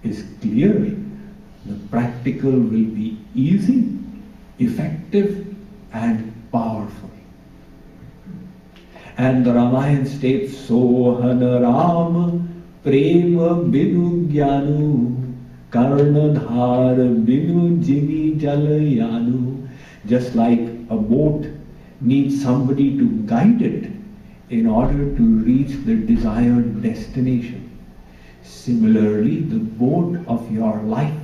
is clear, the practical will be easy, effective, and powerful. And the Ramayana states, Sohana Ram Prema Binu Gyanu Karnadhar Binu Jini Jalayanu. Just like a boat needs somebody to guide it in order to reach the desired destination. Similarly, the boat of your life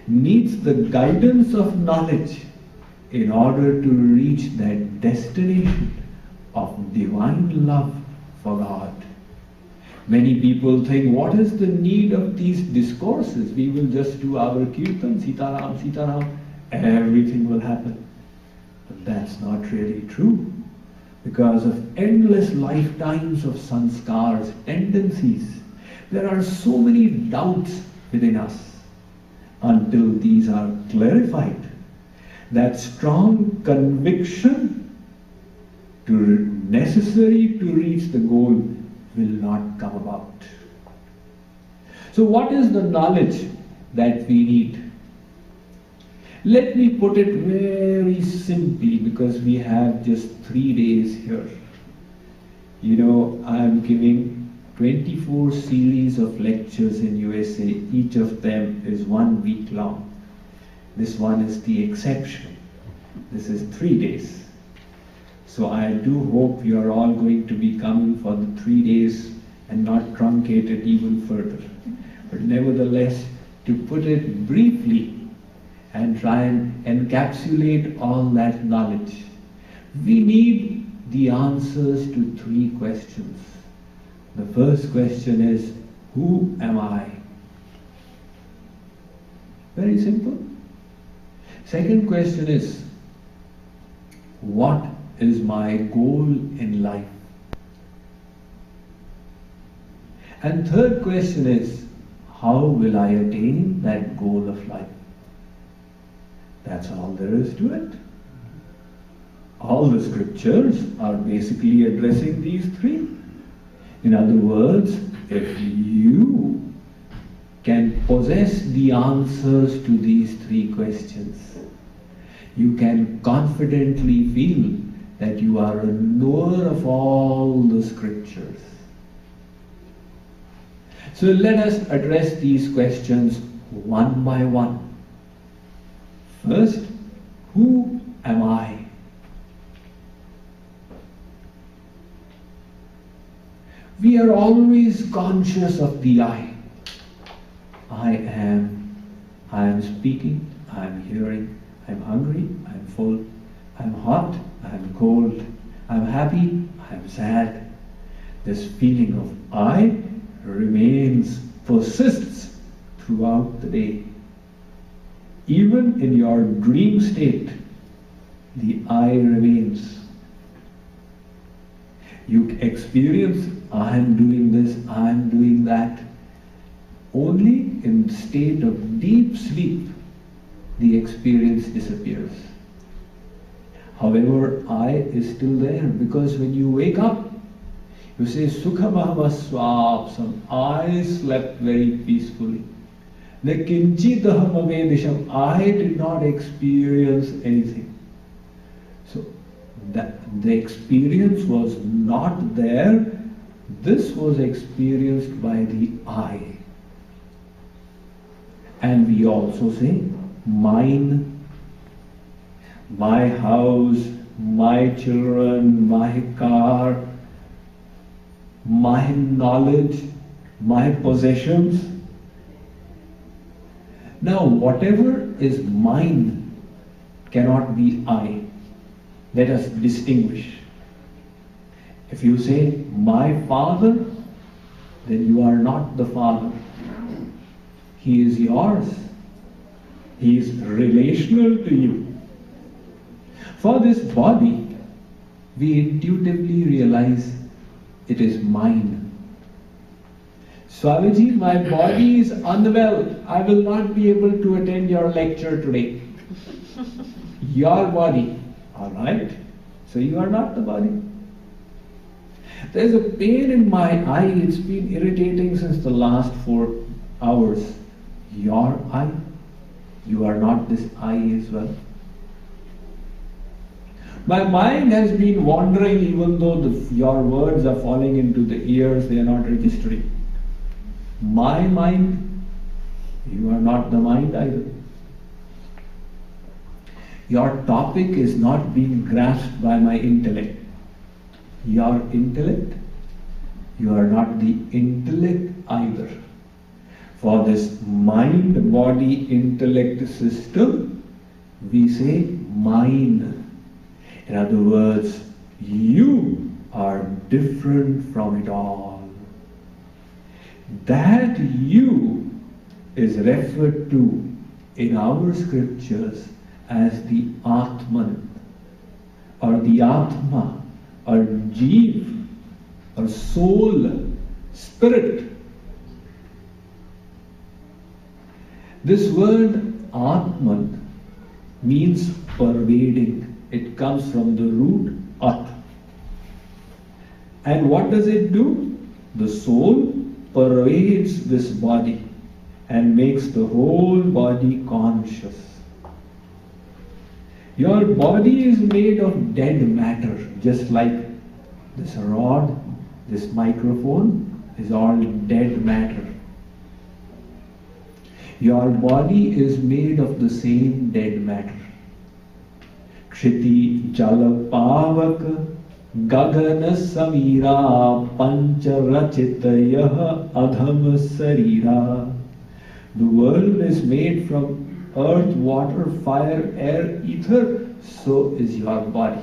needs the guidance of knowledge in order to reach that destination of divine love for God. Many people think, what is the need of these discourses? We will just do our kirtan, Sitaram, Sitaram, everything will happen. But that's not really true. Because of endless lifetimes of sanskars, tendencies, there are so many doubts within us. Until these are clarified, that strong conviction necessary to reach the goal will not come about. So what is the knowledge that we need? Let me put it very simply, because we have just 3 days here. You know, I am giving 24 series of lectures in USA. Each of them is 1 week long. This one is the exception. This is 3 days. So I do hope you are all going to be coming for the 3 days and not truncate it even further. But nevertheless, to put it briefly and try and encapsulate all that knowledge, we need the answers to 3 questions. The first question is, who am I? Very simple. Second question is, what is my goal in life? And third question is, how will I attain that goal of life? That's all there is to it. All the scriptures are basically addressing these 3. In other words, if you can possess the answers to these 3 questions, you can confidently feel that you are a knower of all the scriptures. So let us address these questions one by one. First, who am I? We are always conscious of the I. I am speaking, I am hearing, I am hungry, I am full, I am hot, I am cold, I am happy, I am sad. This feeling of I remains, persists throughout the day. Even in your dream state, the I remains. You experience, I am doing this, I am doing that. Only in state of deep sleep, the experience disappears. However, I is still there, because when you wake up, you say, Sukhamahama swapsam, I slept very peacefully. Nekinchitaham avedisham, I did not experience anything. So, the experience was not there. This was experienced by the I. And we also say, mine, my house, my children, my car, my knowledge, my possessions. Now, whatever is mine cannot be I. Let us distinguish. If you say, my father, then you are not the father. He is yours. He is relational to you. For this body, we intuitively realize it is mine. Swamiji, my body is unwell. I will not be able to attend your lecture today. Your body. All right. So you are not the body. There is a pain in my eye. It's been irritating since the last 4 hours. your I? You are not this I as well. My mind has been wandering, even though your words are falling into the ears, they are not registering. My mind, you are not the mind either. Your topic is not being grasped by my intellect. Your intellect, you are not the intellect either. For this mind-body-intellect system, we say mine. In other words, you are different from it all. That you is referred to in our scriptures as the Atman, or the Atma, or Jeev, or soul, spirit. This word Atman means pervading. It comes from the root At. And what does it do? The soul pervades this body and makes the whole body conscious. Your body is made of dead matter, just like this rod, this microphone is all dead matter. Your body is made of the same dead matter. Kshiti jala pavak gagana samira pancharachitayah adham sarira. The world is made from earth, water, fire, air, ether. So is your body.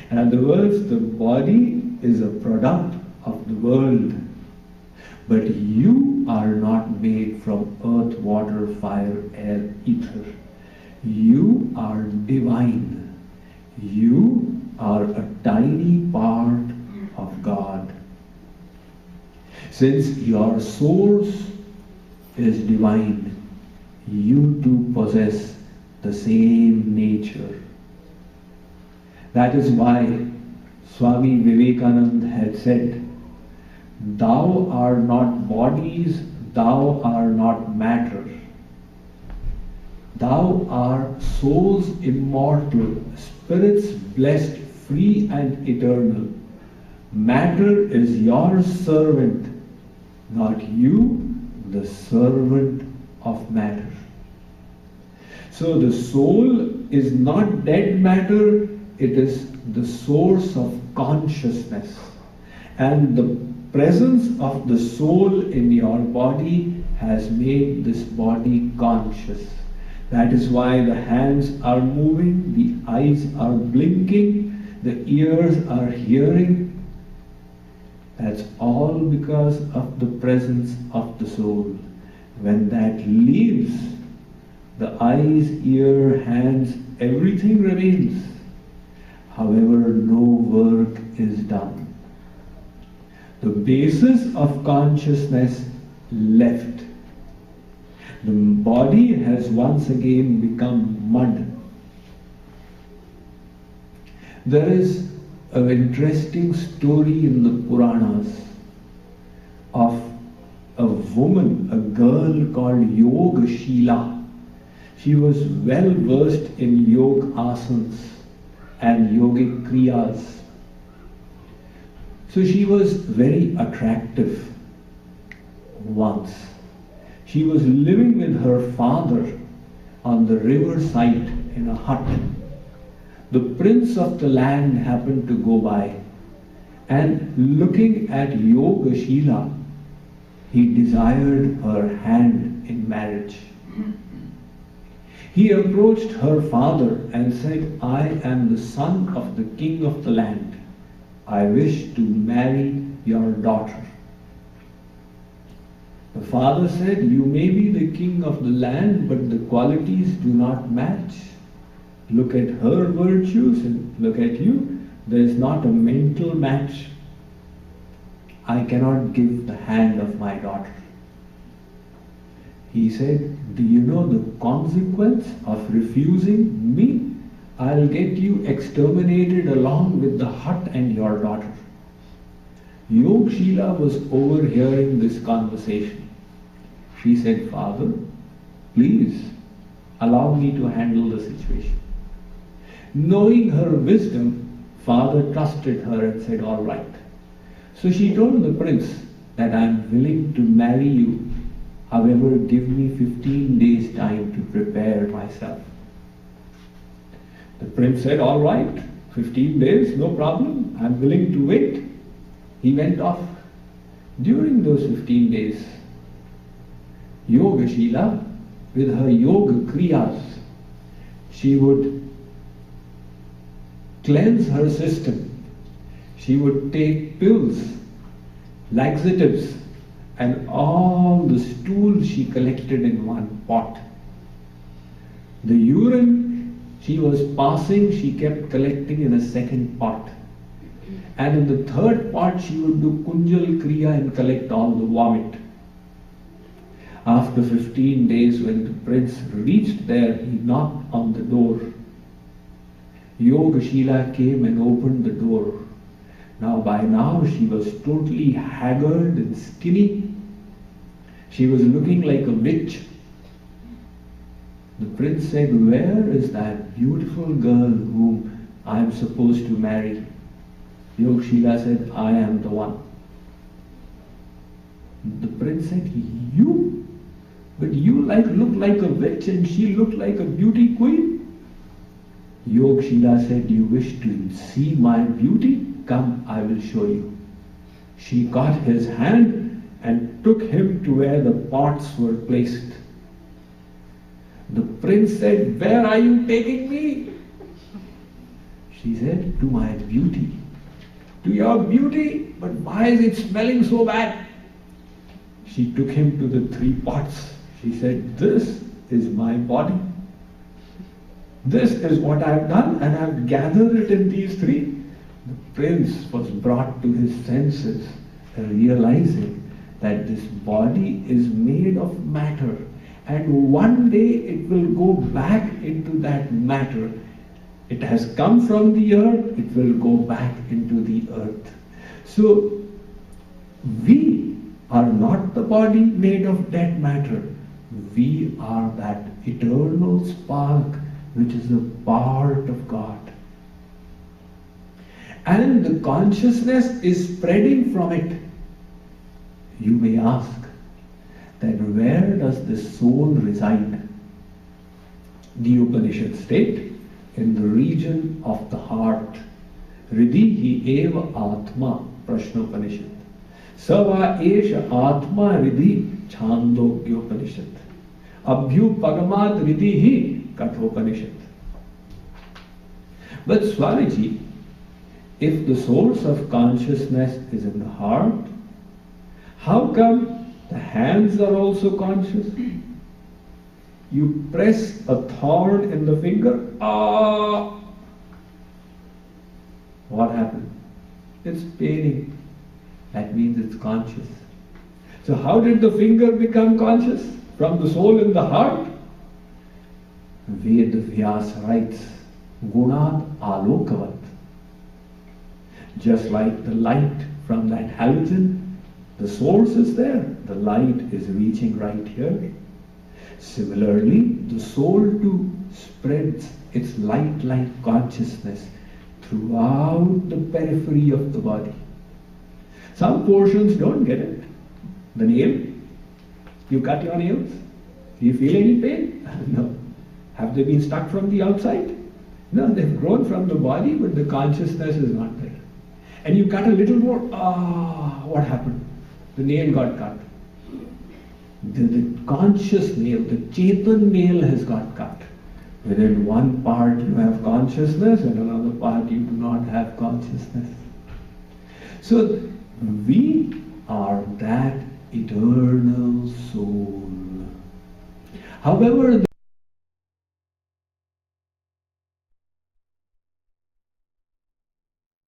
In other words, the body is a product of the world. But you are not made from earth, water, fire, air, ether. You are divine. You are a tiny part of God. Since your source is divine, you too possess the same nature. That is why Swami Vivekananda had said, "Thou art not bodies, thou art not matter. Thou art souls immortal, spirits blessed, free and eternal. Matter is your servant, not you, the servant of matter." So the soul is not dead matter, it is the source of consciousness. And the presence of the soul in your body has made this body conscious. That is why the hands are moving, the eyes are blinking, the ears are hearing. That's all because of the presence of the soul. When that leaves, the eyes, ear, hands, everything remains. However, no work is done. The basis of consciousness left. The body has once again become mud. There is an interesting story in the Puranas of a woman, a girl called Yoga Sheila. She was well versed in yoga asanas and yogic kriyas. So she was very attractive once. She was living with her father on the riverside in a hut. The prince of the land happened to go by, and looking at Yoga Sheila, he desired her hand in marriage. He approached her father and said, "I am the son of the king of the land. I wish to marry your daughter." The father said, "You may be the king of the land, but the qualities do not match. Look at her virtues and look at you. There is not a mental match. I cannot give the hand of my daughter." He said, "Do you know the consequence of refusing me? I'll get you exterminated along with the hut and your daughter." Yoga Sheila was overhearing this conversation. She said, Father, please allow me to handle the situation. Knowing her wisdom, Father trusted her and said, all right. So she told the prince that I am willing to marry you. However, give me 15 days time to prepare myself. The prince said, all right, 15 days, no problem. I am willing to wait. He went off. During those 15 days, Yogashila, with her yoga kriyas, she would cleanse her system. She would take pills, laxatives, and all the stool she collected in one pot. The urine she was passing, she kept collecting in a second pot. And in the third pot, she would do kunjal kriya and collect all the vomit. After 15 days, when the prince reached there, he knocked on the door. Yogashila came and opened the door. By now she was totally haggard and skinny. She was looking like a witch. The prince said, where is that beautiful girl whom I am supposed to marry? Yogashila said, I am the one. The prince said, you? But you look like a witch and she looked like a beauty queen. Yogashila said, you wish to see my beauty? Come, I will show you. She caught his hand and took him to where the pots were placed. The prince said, where are you taking me? She said, to my beauty. To your beauty? But why is it smelling so bad? She took him to the 3 pots. She said, this is my body. This is what I have done, and I have gathered it in these 3. The prince was brought to his senses, realizing that this body is made of matter, and one day it will go back into that matter. It has come from the earth, it will go back into the earth. So, we are not the body made of dead matter. We are that eternal spark which is a part of God. And the consciousness is spreading from it. You may ask that where does the soul reside? The Upanishad state, in the region of the heart. Hridihi eva atma, Prashnopanishad. Sava esha atma hridhi, Chandogyopanishad. Abhyupagamat hridihi, Kathopanishad. But Swamiji, if the source of consciousness is in the heart, how come the hands are also conscious? You press a thorn in the finger, what happened? It's paining. That means it's conscious. So how did the finger become conscious? From the soul in the heart? Ved Vyas writes, Gunad Alokavat. Just like the light from that halogen, the source is there, the light is reaching right here. Similarly, the soul too spreads its light-like consciousness throughout the periphery of the body. Some portions don't get it. The nail, you cut your nails, do you feel any pain? No. Have they been stuck from the outside? No, they've grown from the body, but the consciousness is not there. And you cut a little more, what happened? The nail got cut. The conscious nail, the Chetan nail has got cut. Within one part you have consciousness and another part you do not have consciousness. So we are that eternal soul. However,